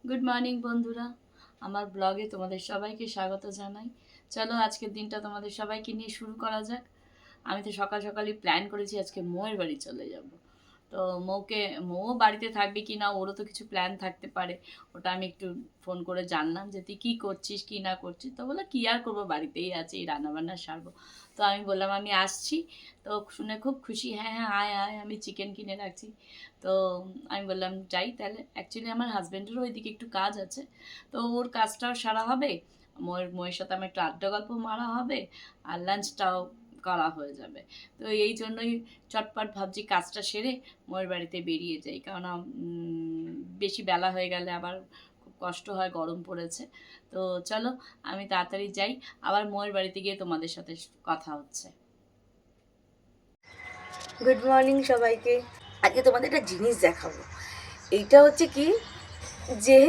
Good morning বন্ধুরা, আমার ব্লগে তোমাদের সবাইকে স্বাগত জানাই। চলো আজকের দিনটা তোমাদের সবাইকে নিয়ে শুরু করা যাক। আমি তো সকাল সকালই প্ল্যান করেছি আজকে মৌয়ের বাড়ি চলে যাব। তো মৌ বাড়িতে থাকবে কি না, ওরও তো কিছু প্ল্যান থাকতে পারে। ওটা আমি একটু ফোন করে জানলাম যে তুই কী করছিস কী না করছিস। তো বললো কী আর করবো, বাড়িতেই আছি, এই রান্নাবান্না সারবো। তো আমি বললাম আমি আসছি। তো শুনে খুব খুশি, হ্যাঁ হ্যাঁ আয় আয়, আমি চিকেন কিনে রাখছি। তো আমি বললাম যাই তাহলে। অ্যাকচুয়ালি আমার হাজব্যান্ডেরও ওইদিকে একটু কাজ আছে, তো ওর কাজটাও সারা হবে, ময়ের সাথে আমার একটু আড্ডা গল্প মারা হবে, আর লাঞ্চটাও করা হয়ে যাবে। তো এই জন্যই চটপট ভাবছি কাজটা সেরে ময়ের বাড়িতে বেরিয়ে যাই, কেননা বেশি বেলা হয়ে গেলে আবার খুব কষ্ট হয়, গরম পড়েছে। তো চলো আমি তাড়াতাড়ি যাই, আবার ময়ের বাড়িতে গিয়ে তোমাদের সাথে কথা হচ্ছে। গুড মর্নিং সবাইকে। আজকে তোমাদের একটা জিনিস দেখাবো। এইটা হচ্ছে কি, যে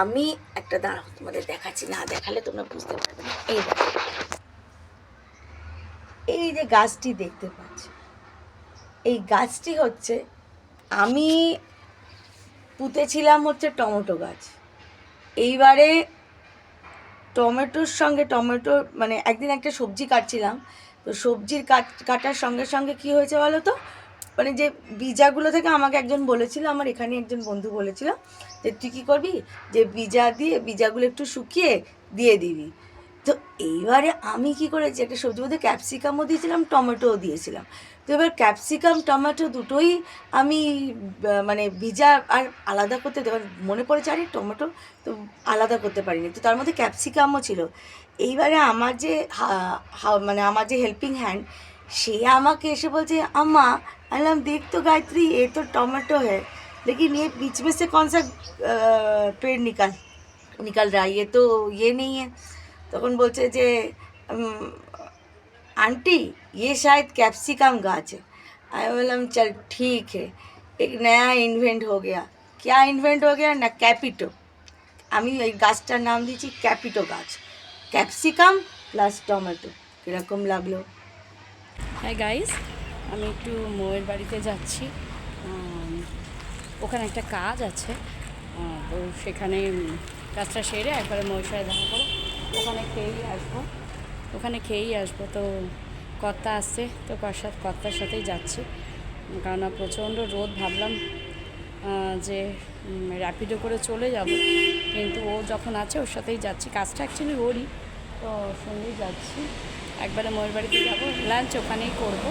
আমি একটা দাঁড়াও তোমাদের দেখাচ্ছি, না দেখালে তোমরা বুঝতে পারবে না। এই যে গাছটি দেখতে পাচ্ছ, এই গাছটি হচ্ছে আমি পুঁতেছিলাম হচ্ছে টমেটো গাছ। এইবারে টমেটোর সঙ্গে মানে একদিন একটা সবজি কাটছিলাম, তো সবজির কাটার সঙ্গে সঙ্গে কি হয়েছে বলো তো, মানে যে বীজাগুলো থেকে আমাকে একজন বলেছিল, আমার এখানে একজন বন্ধু বলেছিল যে তুই কী করবি, যে বীজাগুলো একটু শুকিয়ে দিয়ে দিবি। তো এইবারে আমি কি করেছি, একটা সবজির মধ্যে ক্যাপসিকামও দিয়েছিলাম, টমেটোও দিয়েছিলাম। তো এবার ক্যাপসিকাম টমেটো দুটোই আমি মানে ভিজা আর আলাদা করতে এবার মনে পড়েছে, আরে টমেটো তো আলাদা করতে পারিনি, তো তার মধ্যে ক্যাপসিকামও ছিল। এইবারে আমার যে মানে আমার যে হেল্পিং হ্যান্ড, সে আমাকে এসে বলছে, আম্মা বললাম देख तो गायत्री, ये तो टमाटो है, लेकिन ये बीच में से कौन सा पेड़ निकल निकल रहा है, ये तो ये नहीं है। তখন বলছে যে आंटी ये शायद कैप्सिकम गाछ है। আমি বললাম चल ठीक है, एक नया इन्वेंट हो गया। क्या इन्वेंट हो गया ना, ক্যাপিটো। আমি এই গাছটার নাম দিয়েছি ক্যাপিটো গাছ, ক্যাপসিকাম প্লাস টমেটো। কীরকম লাগলো? হ্যাঁ গাইস, আমি একটু মৌয়ের বাড়িতে যাচ্ছি। ওখানে একটা কাজ আছে, তো সেখানে কাজটা সেরে একবারে মৌয়ের সাথে দেখা করে ওখানে খেয়েই আসবো। তো কর্তা আসছে, তো কর্তার সাথেই যাচ্ছি, কারণ প্রচণ্ড রোদ। ভাবলাম যে র্যাপিডো করে চলে যাব, কিন্তু ও যখন আছে ওর সাথেই যাচ্ছি। কাজটা অ্যাকচুয়ালি ওরই, তো সঙ্গেই যাচ্ছি। একবারে ময়ের বাড়িতে যাবো, লাঞ্চ ওখানেই করব।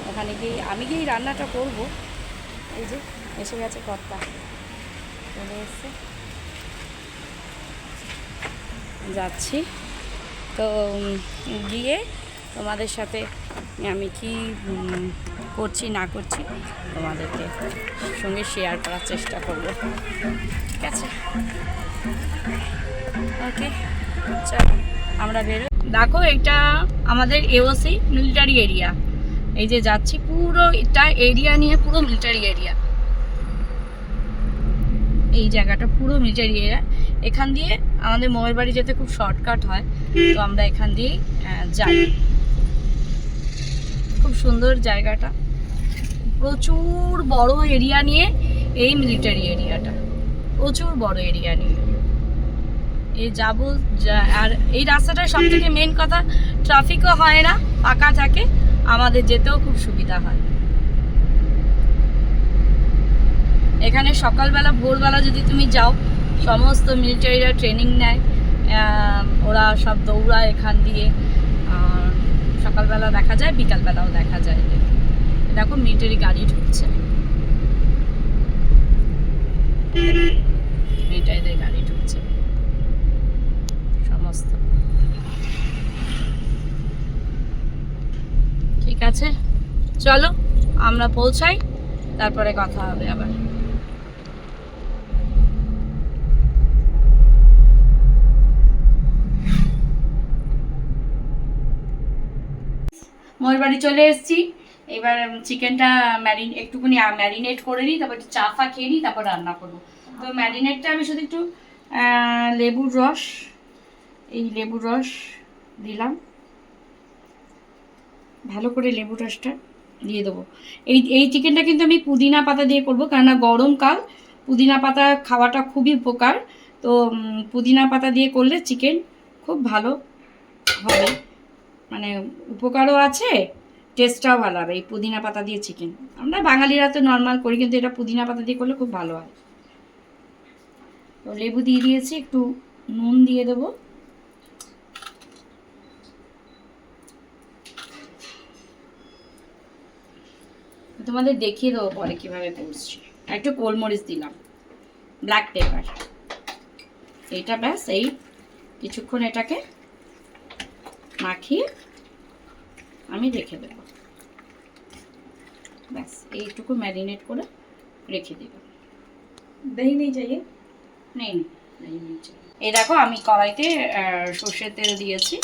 ওখানে আমি গিয়েই রান্নাটা করব। এই যে এসে গেছে কর্তা, চলে এসছে, যাচ্ছি। তো গিয়ে তোমাদের সাথে আমি কি করছি না করছি তোমাদেরকে সঙ্গে শেয়ার করার চেষ্টা করব, ঠিক আছে? ওকে, চলো আমরা বেরো। দেখো এটা আমাদের এওসি মিলিটারি এরিয়া। এই যে যাচ্ছি, পুরো এটা এরিয়া নিয়ে পুরো মিলিটারি এরিয়া। এই জায়গাটা পুরো মিলিটারি এরিয়া। এখান দিয়ে আমাদের মৌয়ের বাড়ি যেতে খুব শর্টকাট হয়, তো আমরা এখান দিয়েই যাই। খুব সুন্দর জায়গাটা, প্রচুর বড় এরিয়া নিয়ে এই মিলিটারি এরিয়াটা, প্রচুর বড় এরিয়া নিয়ে এই যাবো। আর এই রাস্তাটা সব থেকে মেন কথা, ট্রাফিকও হয় না, ফাঁকা থাকে, আমাদের যেতেও খুব সুবিধা হয়। এখানে সকালবেলা ভোরবেলা যদি তুমি যাও, সমস্ত মিলিটারিরা ট্রেনিং নেয়, ওরা সব দৌড়ায় এখান দিয়ে। সকালবেলা দেখা যায়, বিকালবেলাও দেখা যায়। দেখো মিলিটারি গাড়ি ঢুকছে, মিলিটারিদের গাড়ি ঢুকছে সমস্ত। ঠিক আছে, চলো আমরা পৌঁছাই, তারপরে কথা হবে আবার। ময়ের বাড়ি চলে এসেছি। এবার চিকেনটা একটুখানি ম্যারিনেট করে নিই, তারপর একটু চা ফা খেয়ে নিই, তারপর রান্না করবো। তো ম্যারিনেটটা আমি শুধু একটু লেবুর রস দিলাম, ভালো করে লেবুর রসটা দিয়ে দেবো। এই চিকেনটা কিন্তু আমি পুদিনা পাতা দিয়ে করবো, কেননা গরমকাল, পুদিনা পাতা খাওয়াটা খুবই উপকার। তো পুদিনা পাতা দিয়ে করলে চিকেন খুব ভালো হবে, মানে উপকারও আছে, টেস্টটাও ভালো হবে এই পুদিনা পাতা দিয়ে চিকেন। আমরা বাঙালিরা তো নর্মাল করি, কিন্তু এটা পুদিনা পাতা দিয়ে করলে খুব ভালো হয়। তো লেবু দিয়ে দিয়েছি, একটু নুন দিয়ে দেবো। তোমাদের দেখিয়ে দেবো পরে কীভাবে করছি। আর একটু গোলমরিচ দিলাম, ব্ল্যাক পেপার। এইটা ব্যাস, এই কিছুক্ষণ এটাকে মাখিয়ে আমি রেখে দেব। ব্যাস এইটুকু ম্যারিনেট করে রেখে দিলাম। দই নেই চাইয়ে? নেই নেই চাই। এই দেখো আমি কড়াইতে সর্ষের তেল দিয়েছি।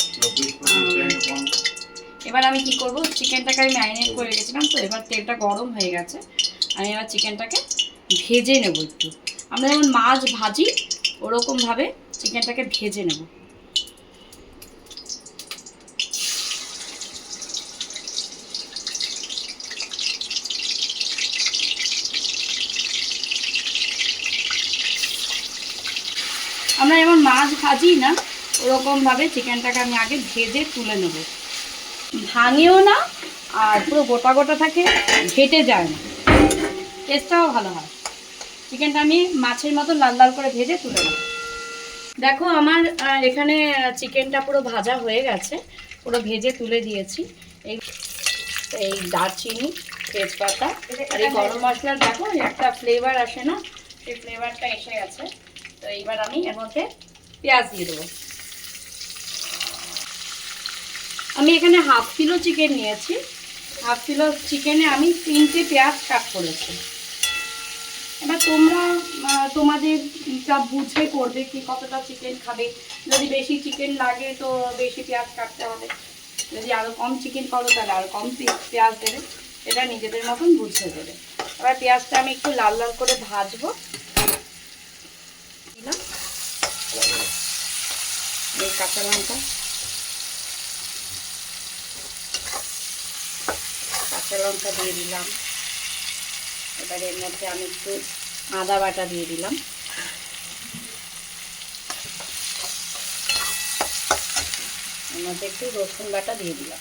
এবার আমি কি করব, চিকেনটাকে আমি ম্যারিনেট করে রেখেছিলাম, তো এবার তেলটা গরম হয়ে গেছে। আমি এবার চিকেনটাকে ভেজে নেব একটু। আমরা যেমন মাছ ভাজি ওরকমভাবে চিকেনটাকে ভেজে নেব। আমরা যেমন মাছ ভাজি না, ওরকমভাবে চিকেনটাকে আমি আগে ভেজে তুলে নেব। ভাঙেও না আর পুরো গোটা গোটা থাকে, ঘেটে যায় না, টেস্টটাও ভালো হয়। চিকেনটা আমি মাছের মতো লাল লাল করে ভেজে তুলে নেব। দেখো আমার এখানে চিকেনটা পুরো ভাজা হয়ে গেছে, পুরো ভেজে তুলে দিয়েছি। এই দারচিনি, তেজপাতা আর এই গরম মশলার দেখো একটা ফ্লেভার আসে না, সেই ফ্লেভারটা এসে গেছে। তো এইবার আমি এর মধ্যে পেঁয়াজ দিয়ে দেবো। আমি এখানে হাফ কিলো চিকেন নিয়েছি, হাফ কিলো চিকেনে আমি 3টে পেঁয়াজ কাট করেছি। এবার তোমরা তোমাদের সব বুঝে করবে কি কতটা চিকেন খাবে। যদি বেশি চিকেন লাগে তো বেশি পেঁয়াজ কাটতে হবে, যদি আরও কম চিকেন করো তাহলে আরও কম পেঁয়াজ দেবে, এটা নিজেদের মতন বুঝে দেবে। এবার পেঁয়াজটা আমি একটু লাল লাল করে ভাজবো। দিলাম এই কাঁচা লঙ্কা, দিয়ে দিলাম। এবার এর মধ্যে আমি একটু আদা বাটা দিয়ে দিলাম। এর মধ্যে একটু রসুন বাটা দিয়ে দিলাম।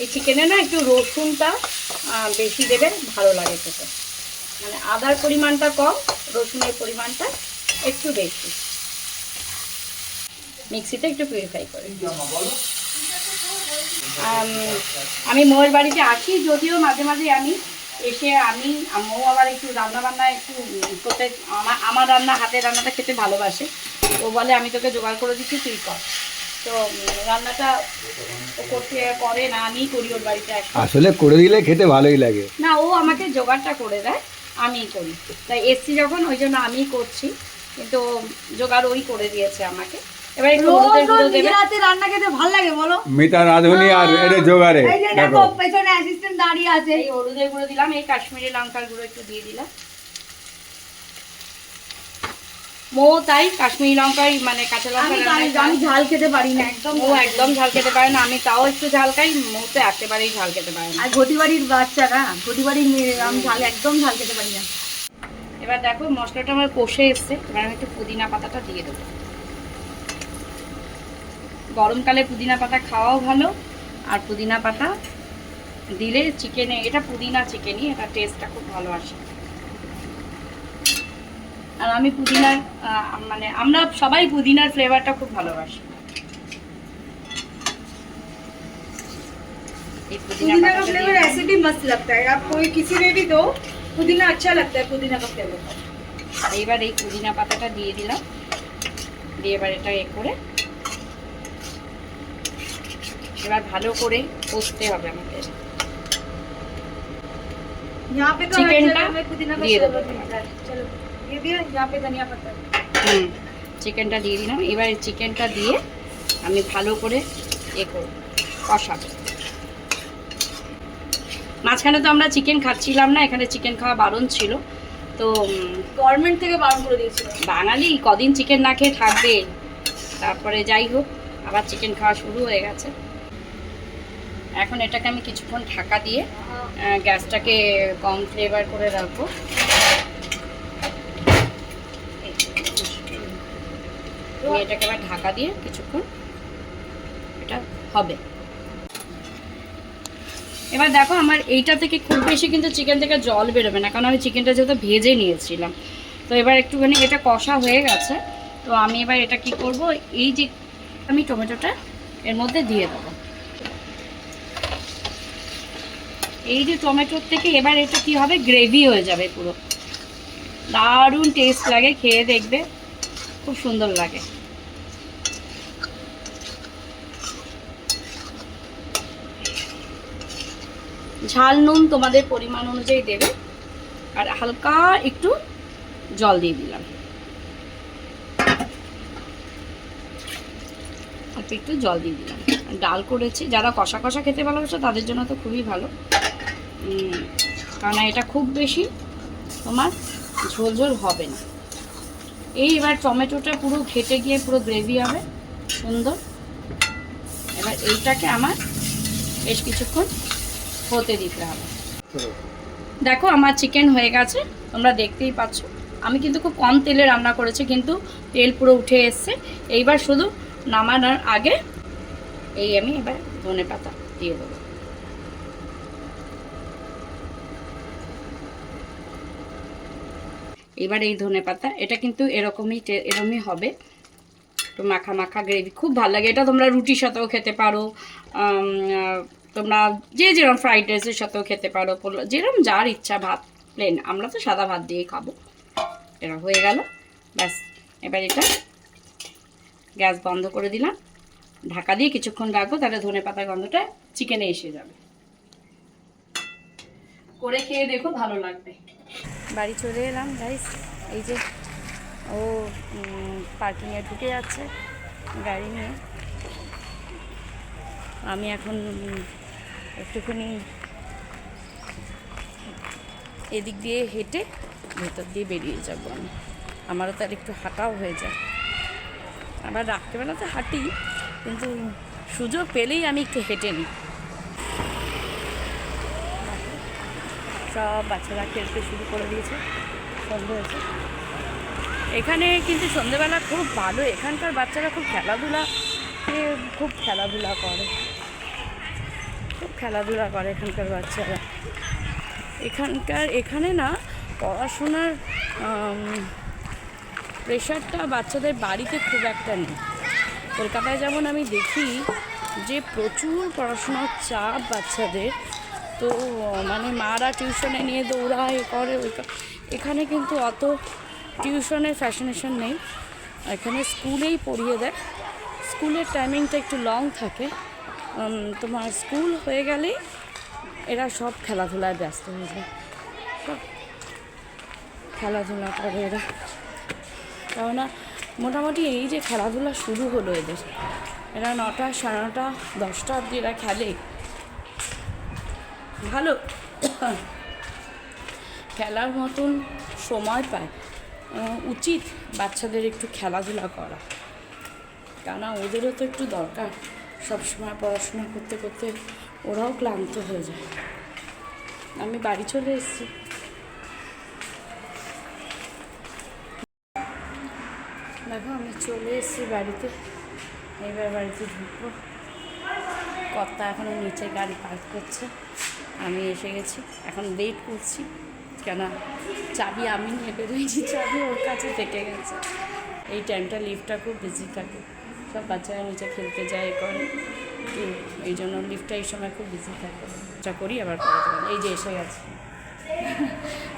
এই চিকেনে না একটু রসুনটা বেশি দেবে, ভালো লাগে খেতে। মানে আদার পরিমাণটা কম, রসুনের পরিমাণটা একটু বেশি। মিক্সিতে একটু পিউরিফাই করে। আমি মৌয়ের বাড়িতে আসি, যদিও মাঝে মাঝে আমি এসে মৌ আবার একটু রান্নাবান্না একটু করতে, আমার রান্না, হাতের রান্নাটা খেতে ভালোবাসে। ও বলে আমি তোকে জোগাড় করে দিচ্ছি, তুই কর। তো রান্নাটা করতে করে না, আমিই করি ওর বাড়িতে। আসলে করে দিলে খেতে ভালোই লাগে না, ও আমাকে জোগাড়টা করে দেয়, আমিই করি। তাই এসছি যখন ওই জন্য আমিই করছি, কিন্তু জোগাড় ওই করে দিয়েছে আমাকে। এবার একটু হলুদের গুঁড়ো দেবে। রাতে রান্না খেতে ভালো লাগে বলো? মিতা রাঁধুনি আর এটা জোগাড়ে এই যে দেখো পেছনে অ্যাসিস্ট্যান্ট দাঁড়িয়ে আছে। এই হলুদের গুঁড়ো দিলাম, এই কাশ্মীরি লঙ্কার গুঁড়ো একটু দিয়ে দিলাম। মো তাই কাশ্মীরি লঙ্কাই, মানে কাঁচা লঙ্কা আমি ঝাল খেতে পারি না একদম। ও একদম ঝাল খেতে পারে না, আমি তাও একটু ঝাল খাই। মো তো একেবারেই ঝাল খেতে পারে না। আর ঘটি বাড়ির বাচ্চা না, ঘটি বাড়ির মেয়ে, আমি একদম ঝাল খেতে পারি না। এবার দেখো মশলাটা আমার কষে এসছে, এবার আমি একটু পুদিনা পাতাটা দিয়ে দেবো। গরমকালে পুদিনা পাতা খাওয়াও ভালো, আর পুদিনা পাতা দিলে চিকেনে, এটা পুদিনা চিকেনই, এটা টেস্টটা খুব ভালো আসে। আর আমি পুদিনার মানে আমরা সবাই পুদিনার ফ্লেভারটা খুব ভালোবাসি। এই पुदीना का फ्लेवर ऐसे भी मस्त लगता है, आप कोई किसी में भी दो पुदीना अच्छा लगता है, पुदीना का फ्लेवर। এবার এই পুদিনা পাতাটা দিয়ে দিলাম, দিয়ে এবার এটা করে এবার ভালো করে কষতে হবে আমাদের। यहाँ पे तो চিকেনটা पुदीना का দিয়ে দেবো। चलो ये दिया, यहाँ पे धनिया पत्ता। চিকেনটা দিয়ে দিলাম। এবার চিকেনটা দিয়ে আমি ভালো করে করব, কষাবো। মাঝখানে তো আমরা চিকেন খাচ্ছিলাম না, এখানে চিকেন খাওয়া বারণ ছিল, তো গভর্নমেন্ট থেকে বারণ করে দিয়েছিল। বাঙালি কদিন চিকেন না খেয়ে থাকবে। তারপরে যাই হোক, আবার চিকেন খাওয়া শুরু হয়ে গেছে। এখন এটাকে আমি কিছুক্ষণ ঢাকা দিয়ে গ্যাসটাকে কম ফ্লেভার করে রাখবো। আমি এটাকে আবার ঢাকা দিয়ে কিছুক্ষণ এটা হবে। এবার দেখো আমার এইটা থেকে খুব বেশি কিন্তু চিকেন থেকে জল বেরোবে না, কারণ আমি চিকেনটা যেহেতু ভেজে নিয়েছিলাম। তো এবার একটুখানি এটা কষা হয়ে গেছে। তো আমি এবার এটা কি করব, এই যে আমি টমেটোটা এর মধ্যে দিয়ে দেবো। এই যে টমেটোর থেকে এবার এটা কি হবে, গ্রেভি হয়ে যাবে পুরো। দারুণ টেস্ট লাগে, খেয়ে দেখবে, খুব সুন্দর লাগে। ঝাল নুন তোমাদের পরিমাণ অনুযায়ী দেবে, আর হালকা একটু জল দিয়ে দিলাম, অল্প একটু জল দিয়ে দিলাম। ডাল করেছি, যারা কষা কষা খেতে ভালোবাসে তাদের জন্য তো খুবই ভালো, কারণ এটা খুব বেশি তোমার ঝোল ঝোল হবে না। এই এবার টমেটোটা পুরো ঘেটে গিয়ে পুরো গ্রেভি হবে সুন্দর। এবার এইটাকে আমার বেশ কিছুক্ষণ হতে দিতে হবে। দেখো আমার চিকেন হয়ে গেছে, তোমরা দেখতেই পাচ্ছ। আমি কিন্তু খুব কম তেলে রান্না করেছি, কিন্তু তেল পুরো উঠে এসছে। এইবার শুধু নামানোর আগে এই আমি এবার ধনেপাতা দিয়ে দেবো। এবার এই ধনেপাতা, এটা কিন্তু এরকমই হবে, একটু মাখা মাখা গ্রেভি, খুব ভালো লাগে এটা। তোমরা রুটির সাথেও খেতে পারো, তোমরা যে যেরকম ফ্রাইড রাইসের সাথেও খেতে পারো, যেরকম যার ইচ্ছা। ভাত প্লেন, আমরা তো সাদা ভাত দিয়েই খাবো। এটা হয়ে গেল, ব্যাস। এবার এটা গ্যাস বন্ধ করে দিলাম, ঢাকা দিয়ে কিছুক্ষণ রাখবো, তাহলে ধনেপাতার গন্ধটা চিকেনে এসে যাবে। করে খেয়ে দেখো, ভালো লাগবে। বাড়ি চলে এলাম গাইস, এই যে ও পার্কিংয়ে ঢুকে যাচ্ছে গাড়ি নিয়ে। আমি এখন একটুখানি এদিক দিয়ে হেঁটে ভেতর দিয়ে বেরিয়ে যাবো। আমারও তার একটু হাঁটাও হয়ে যায়। আবার রাত্রেবেলাতে হাঁটি, কিন্তু সুযোগ পেলেই আমি একটু হেঁটে নিই। সব বাচ্চারা খেলতে শুরু করে দিয়েছে, সন্ধ্যে হয়েছে। এখানে কিন্তু সন্ধ্যেবেলা খুব ভালো, এখানকার বাচ্চারা খুব খেলাধুলা করে এখানকার বাচ্চারা। এখানে না পড়াশোনার প্রেশারটা বাচ্চাদের বাড়িতে খুব একটা নেই। কলকাতায় যেমন আমি দেখি যে প্রচুর পড়াশোনার চাপ বাচ্চাদের, তো মানে মারা টিউশনে নিয়ে দৌড়ায় করে এখানে কিন্তু অত টিউশনের ফ্যাশনেশন নেই। এখানে স্কুলেই পড়িয়ে দেয়, স্কুলের টাইমিংটা একটু লং থাকে। তোমার স্কুল হয়ে গেলেই এরা সব খেলাধুলায় ব্যস্ত হয়ে যায়, সব খেলাধুলা করে এরা। কেননা মোটামুটি এই যে খেলাধুলা শুরু হলো এরা 9টা, 9:30, 10টা অবধি এরা খেলে। ভালো, খেলার মতন সময় পায়। উচিত বাচ্চাদের একটু খেলাধুলা করা, কেননা ওদেরও তো একটু দরকার। সবসময় পড়াশোনা করতে করতে ওরাও ক্লান্ত হয়ে যায়। আমি বাড়ি চলে এসেছি। দেখো আমি চলে এসেছি বাড়িতে, এবার বাড়িতে ঢুকবো। কর্তা এখনও নিচে গাড়ি পার্ক করছে, আমি এসে গেছি। এখন ওয়েট করছি, কেন চাবি আমি নিয়ে বেরোইছি, চাবি ওর কাছে থেকে গেছে। এই টাইমটা লিফটটা খুব বিজি থাকে, সব বাচ্চারা নিচে খেলতে যায় করে, এই জন্য লিফটটা এই সময় খুব বিজি থাকে। এটা করি আবার এই যে এসে গেছে,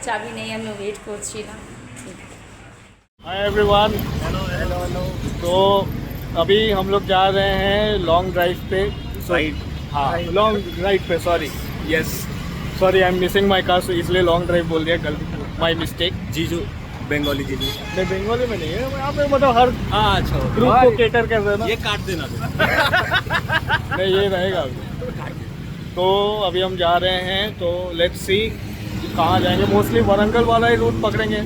চাবি নেই, আমি ওয়েট করছিলাম। हाय एवरीवन, तो अभी हम लोग जा रहे हैं लॉन्ग ड्राइव पे। हाँ, लॉन्ग ड्राइव पे, sorry, yes sorry, I am missing my car, so इसलिए लॉन्ग ड्राइव बोल दिया, गलती, माई मिस्टेक। जीजू बंगाली जीजू नहीं, बंगाली में नहीं है, यहाँ पे मतलब हर अच्छा ग्रुप को केटर कर रहे हैं ना। ये काट देना नहीं, ये रहेगा अभी। तो अभी हम जा रहे हैं, तो लेट्स सी कहाँ जाएंगे। मोस्टली वारंगल वाला ही रूट पकड़ेंगे,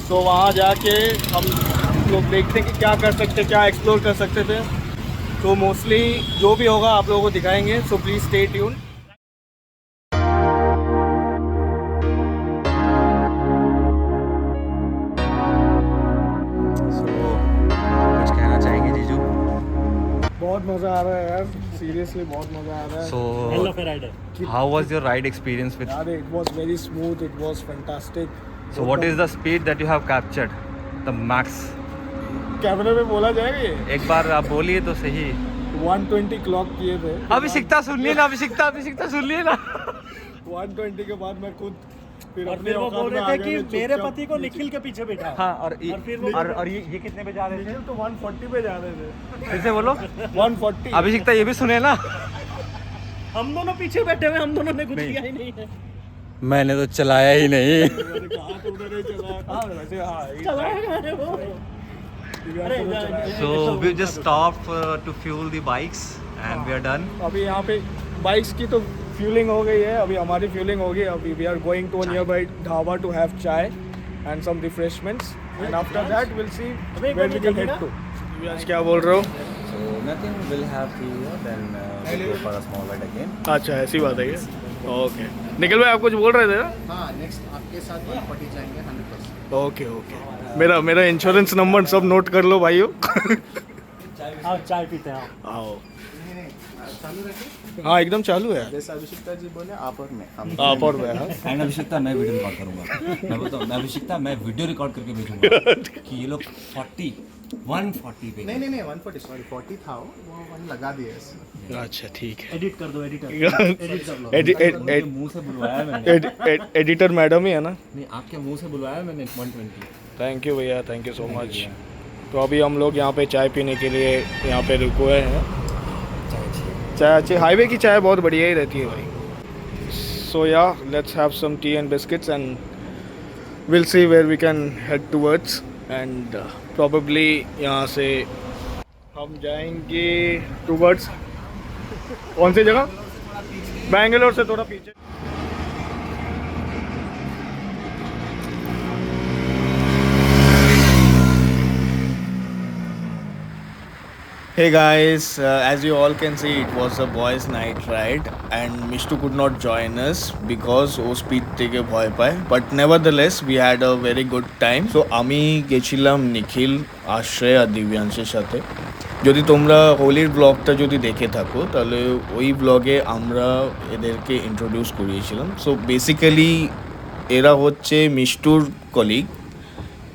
तो वहाँ जाके हम लोग देखते हैं कि क्या कर सकते, क्या एक्सप्लोर कर सकते थे। तो मोस्टली जो भी होगा आप लोगों को दिखाएंगे, सो प्लीज़ स्टे ट्यून। कुछ कहना चाहेंगे जीजू? बहुत मज़ा आ रहा है यार, सीरियसली बहुत मज़ा आ रहा है। So, how was your ride experience with? यार it was very smooth, it was fantastic. So, what is the speed that you have captured? The max. कैमरे में बोला जाएगा ये? एक बार आप बोलिए तो सही। 120 क्लॉक किए थे। अभिषिक्ता सुन लिए ना, अभिषिक्ता सुन लिए ना। 120 के बाद मैं खुद फिर और अपने फिर वो औकात बोल में आ रहे थे गया, कि मैं मेरे चुपचाप पति को नीचे- निखिल के पीछे बैठा। हाँ, और फिर वो- ये कितने पे जा रहे थे? निखिल तो 140 पे जा रहे थे। फिर से बोलो। 140। अभिषिक्ता ये भी सुने ना। हम दोनों पीछे बैठे हुए, हम दोनों ने कुछ किया ही नहीं है। मैंने तो चलाया ही नहीं। मैंने कहा तो उन्होंने चलाया था, वैसे हाँ, ये चलाया है वो। दिव्यांश अरे ने चलाया। So we just stopped to fuel the bikes and we are done. अभी यहाँ पे बाइक्स की तो फ्यूलिंग हो गई है, अभी हमारी फ्यूलिंग होगी। अभी we are going to nearby dhaba to have chai and some refreshments and after that will see where we can head to. Divyansh क्या बोल रहे हो? So nothing, we'll have tea here, then we'll go for a small ride again. अच्छा ऐसी बात है ये। Okay Nikhil भाई आप कुछ बोल रहे थे ना? हाँ नेक्स्ट आपके साथ 140 जाएंगे 100%। ओके ओके मेरा इंश्योरेंस नंबर सब नोट कर लो भाइयों। आओ चाय पीते हैं। आओ चालू रखें। हाँ एकदम चालू है। जैसे अभिषिक्ता जी बोले आप और मैं हम आप और मैं हाँ। एंड अभिषिक्ता मैं वीडियो रिकॉर्ड करूंगा। मैं बताऊँ, मैं अभिषिक्ता मैं वीडियो रिकॉर्ड करके भेजूंगा कि ये लोग 140 पे नहीं 140 सॉरी 40 था वो 1 लगा दिया ऐसे। अच्छा ठीक है। एडिट कर दो, एडिटर एडिट कर लो। आपके मुंह से बुलवाया मैंने। एडिटर मैडम ही है ना? नहीं, आपके मुंह से बुलवाया मैंने 120। थैंक यू भैया, थैंक यू सो मच। तो अभी हम लोग यहाँ पे चाय पीने के लिए यहाँ पे रुके हुए हैं। चाय अच्छी, हाईवे की चाय बहुत बढ़िया ही रहती है भाई। सो या let's have some tea and biscuits and will see where we can head towards and probably यहाँ से हम जाएंगे टूवर्ड्स कौन सी जगह? बैंगलोर से थोड़ा पीछे। Hey guys, as you all can see, it was a boys' night ride, and Mishtu could not join us because ও স্পিড থেকে ভয় পায়. But nevertheless, we had a very good time. So আমি গেছিলাম নিখিল, আশ্রয় আর দিব্যাংশের সাথে। যদি তোমরা হোলির ব্লগটা যদি দেখে থাকো তাহলে ওই ব্লগে আমরা এদেরকে ইন্ট্রোডিউস করিয়েছিলাম। সো বেসিক্যালি এরা হচ্ছে মিষ্টুর colleague,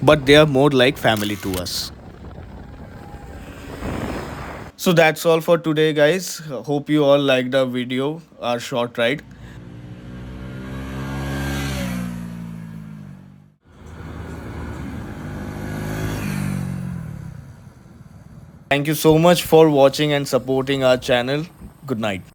but they are more like family to us. So that's all for today guys. Hope you all liked our video, our short ride. Thank you so much for watching and supporting our channel. Good night.